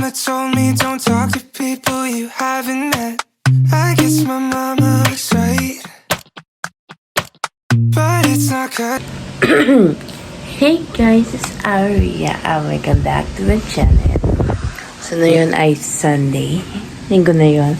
mama told me don't talk to people you haven't met. I guess my mama was right, but it's not good. Hey guys, it's Aria. Welcome back to my channel. So na yun ay Sunday. Linggo na yun.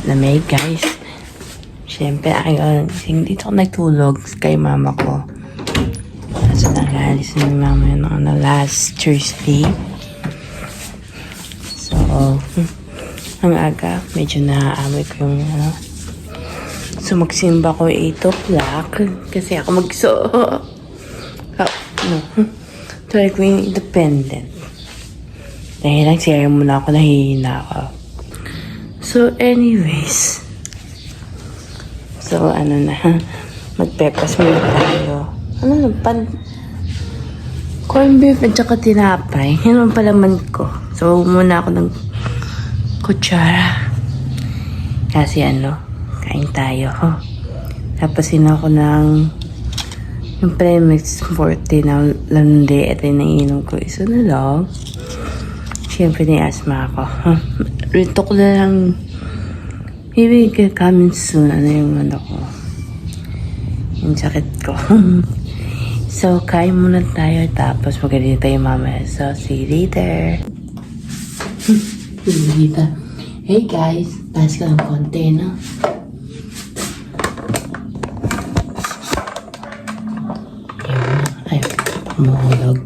Lamay guys. Siyempre, dito ako nagtulog kay mama ko. So nag-alis na ni mama yun last Thursday. So, ang aga, medyo naaamoy ko yung So magsimba ko 8 o'clock kasi ako try ko yung independent. Dahil lang siya muna ako, nahihina ako. So anyways, magpepas muna tayo. Corn beef at saka tinapay. Yan ang palaman ko. So muna ako ng kutsara. Kasi kain tayo. Tapos ako ng yung Premix 40 na landi. Ito yung naiinom ko. Isa na lang. Siyempre ni asma ako. Rito ko na lang. Maybe coming soon. Yung ko. Yung sakit ko. So, kain muna tayo. Tapos magaling tayo mamaya. So, see you later. Hey guys. Taas ka ng konti, no? Ay, mahulog.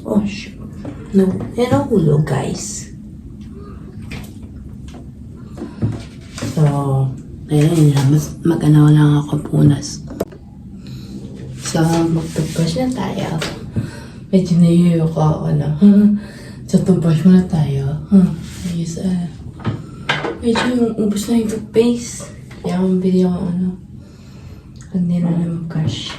Oh, shoot. No, yan ang hulog, guys. So, ayun na. Mag-ano lang ako punas. So, mag-toothbrush na tayo. Medyo naiiyak ako na. So, toothbrush muna tayo. Ayos medyo ubos na yung toothpaste. Kaya akong bili ako hindi na mag-brush.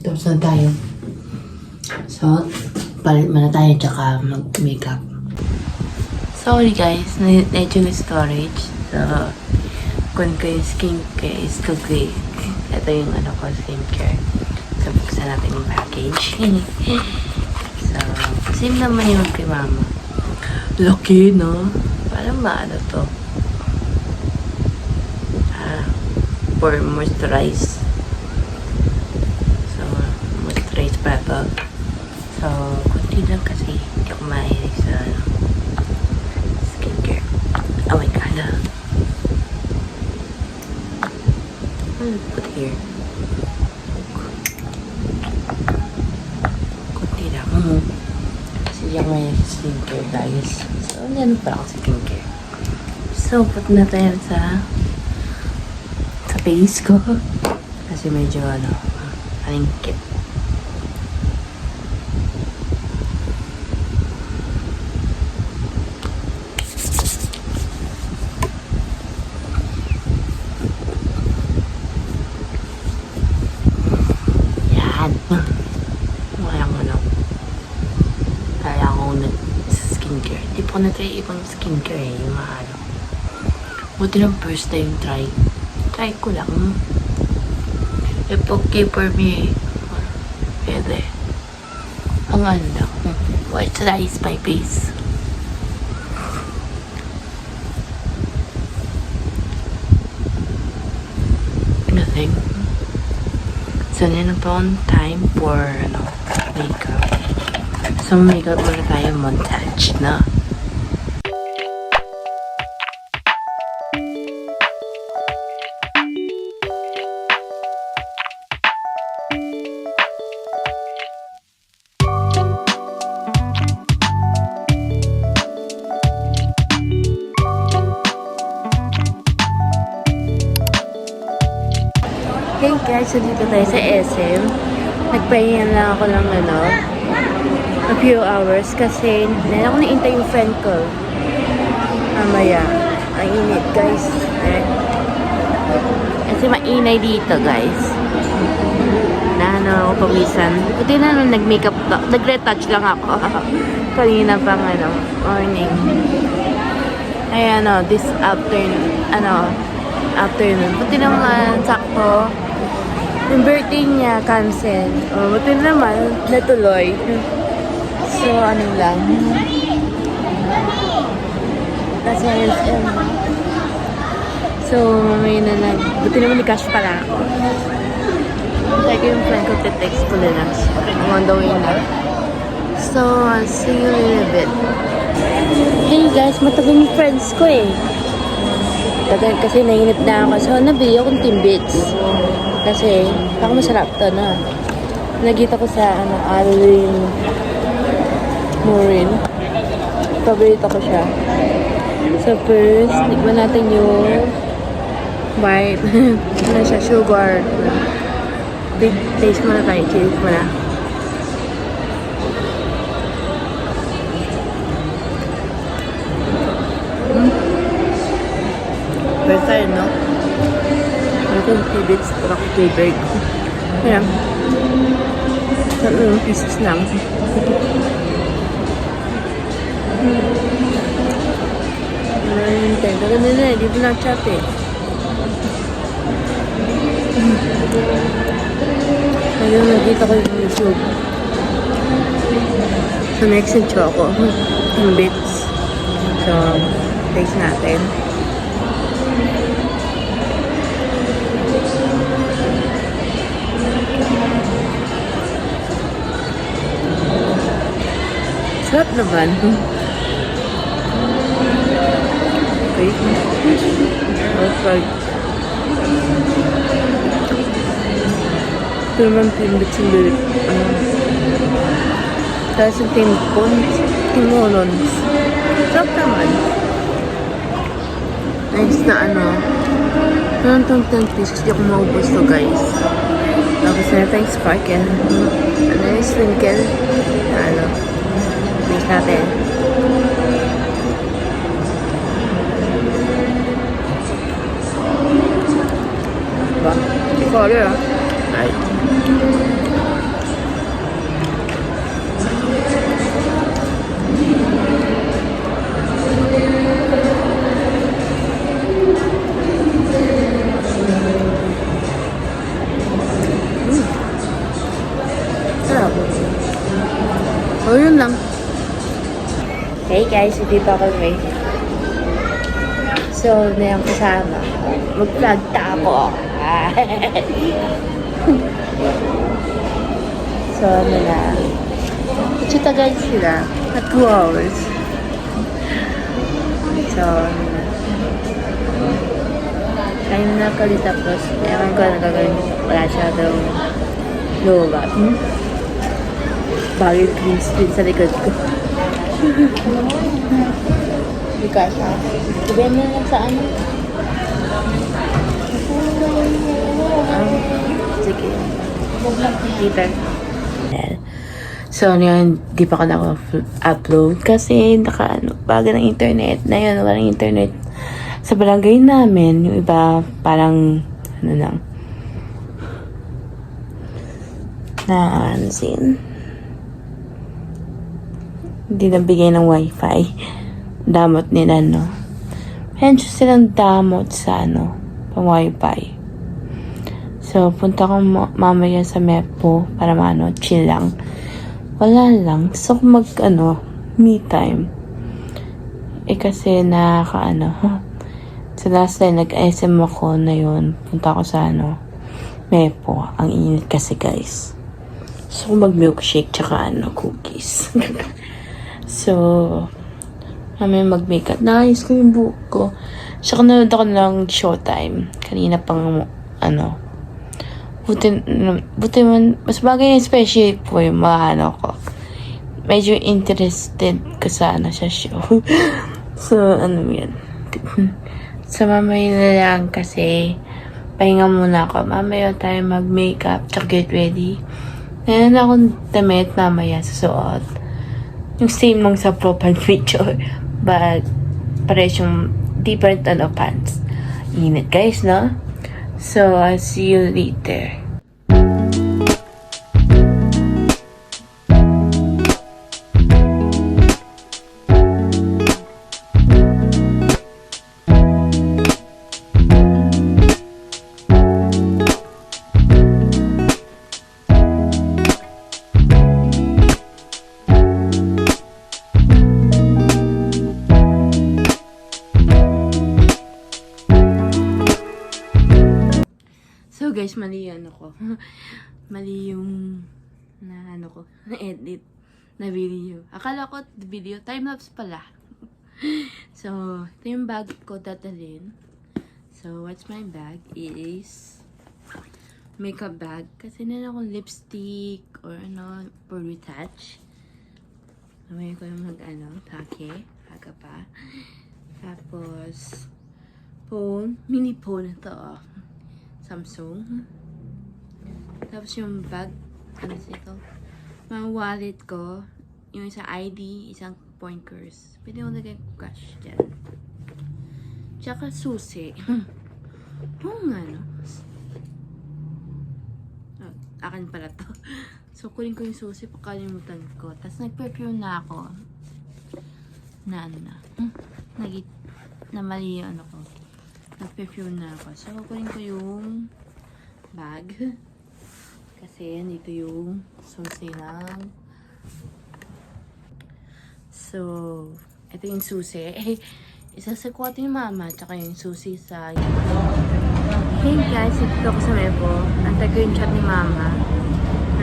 Tapos na tayo. So, palit muna tayo tsaka mag-makeup. Sorry guys, medyo na storage. So, kung ko yung skincare is cookie. Ito yung ano ko, skincare. So, buksan natin yung package. So, same naman yung kay mama. Laki, no? Parang maano to. For moisturize. So, moisturize pa to. So, kunti lang kasi hindi ako mahilig sa skincare. Oh my god. Put here. Kunti lang. Kasi hindi ako mahilig sa skincare, guys. So, ganun pa ako sa skincare. So, put na tayo sa face ko. Kasi medyo alingkit. Yan. Kaya akong nag-skincare. Di po ko na-try ibang skincare yung mahalo. Buti lang first time try ko lang. If okay for me, pwede. Ang ano lang, moisturize my face. Nothing. So, na po ang time for makeup. So, makeup muna tayo montage, na. Hey guys, so dito tayo sa SM. Nagpahinga lang ako ng a few hours kasi hindi ako naintay yung friend ko. Mamaya. Ang init guys. Kasi mainay dito guys. Na ako pawisan. Buti na nung nag-makeup, nag-retouch lang ako. Kanina pang morning. Ay this afternoon, afternoon. Buti naman, sakto. Yung birthday niya, cancel. Buti naman, natuloy. So, ano lang. That's why so, may buti naman ni Cash pala ako. Like yung friend ko, text ko na lang. I'm on the way na. So, I'll see you in a bit. Hey guys, matagal yung friends ko eh. Kasi nainip na ako. So, nabili akong Timbits. Kasi, baka masarap to na. Nagita ko sa, Alvin Morin. Paborito ko siya. So, first, tikman natin yung white. Ano siya, sugar. Taste muna tayo. Cheers muna. First time, no? Ito yung Timbits. Para ko flavored. Ayan. Pieces lang. Tagal na eh. Di ko na-chat eh. Ayun, nakita ko yung YouTube. So, next yung choco. Timbits. So, taste natin. Sarap naman. Okay. Okay. Ito naman Timbits yung bilit. Tapos yung Timolons. Sarap naman. Nice na Meron itong 10 pieces. Di ako maubos to guys. Tapos na ito yung sparkle. Yung sprinkle. Taste natin. Diba? Sorry Right. guys, hindi pa ako ready. So, na yung kasama. Mag-vlog ta ako. So, ano na. Medyo tagal sila. At 2 hours. So, ano na. Kaya na nakali tapos. Ewan ko na gagawin. Wala siya daw loba. Bagay green screen sa likod ko. Hindi ka siya. Sabihin mo lang sa ano. Sige. Peter. So, yun, di pa ako na-upload kasi bago ng internet. Na yun, walang internet sa barangay namin. Yung iba, parang, ano lang, hindi nabigay ng wifi. Damot nila, no? Medyo silang damot sa, pang wifi. So, punta ko mamaya sa Mepo para chill lang. Wala lang. So, me time. Kasi sa last time, nag-SM ako na yun. Punta ko sa, Mepo. Ang init kasi, guys. So, mag-milkshake tsaka, cookies. So, mamaya mag-makeup. Naayos ko yung buhok ko. Tsaka nanood ako ng Showtime. Kanina pang, buti man, mas bagay yung special po yung mga ko. Medyo interested ko sa sa show. So, yan. So, mamaya na lang kasi pahinga muna ako. Mamaya tayo mag-makeup tsaka get ready. Ngayon akong damit mamaya susuot. Yung same lang sa profile picture. But, pares yung different pants. Init guys, no? So, I'll see you later. So guys, mali ko. Mali yung na-edit na video. Akala ko video, time-lapse pala. So, ito yung bag ko dadalhin. So, what's my bag is makeup bag. Kasi na akong lipstick or for retouch. Mamaya ko yung take. Aga pa. Tapos, phone. Mini phone ito, Samsung. Tapos yung bag, ito? Mga wallet ko, yung isang ID, isang pointers. Pwede mo lagay cash dyan. Tsaka susi. Akin pala to. So, kunin ko yung susi, pakalimutan ko. Tapos nag-perfume na ako. Na mali yung ko. Nag-perfume na ako. So, kunin ko yung bag. Kasi, dito yung susi lang. So, ito yung susi. Isasakuha ito yung mama, tsaka yung susi sa... Hey guys, ito ako sa Mepo. Antay ko yung chat ni mama.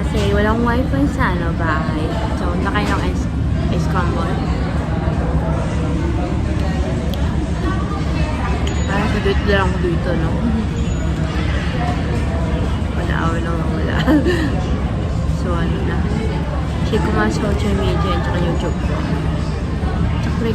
Kasi walang wifi sa bahay. So, nakay ng ice crumble. Dito lang ako dito, no? Wala. So, check ko mga social media at saka YouTube ko. Tsaka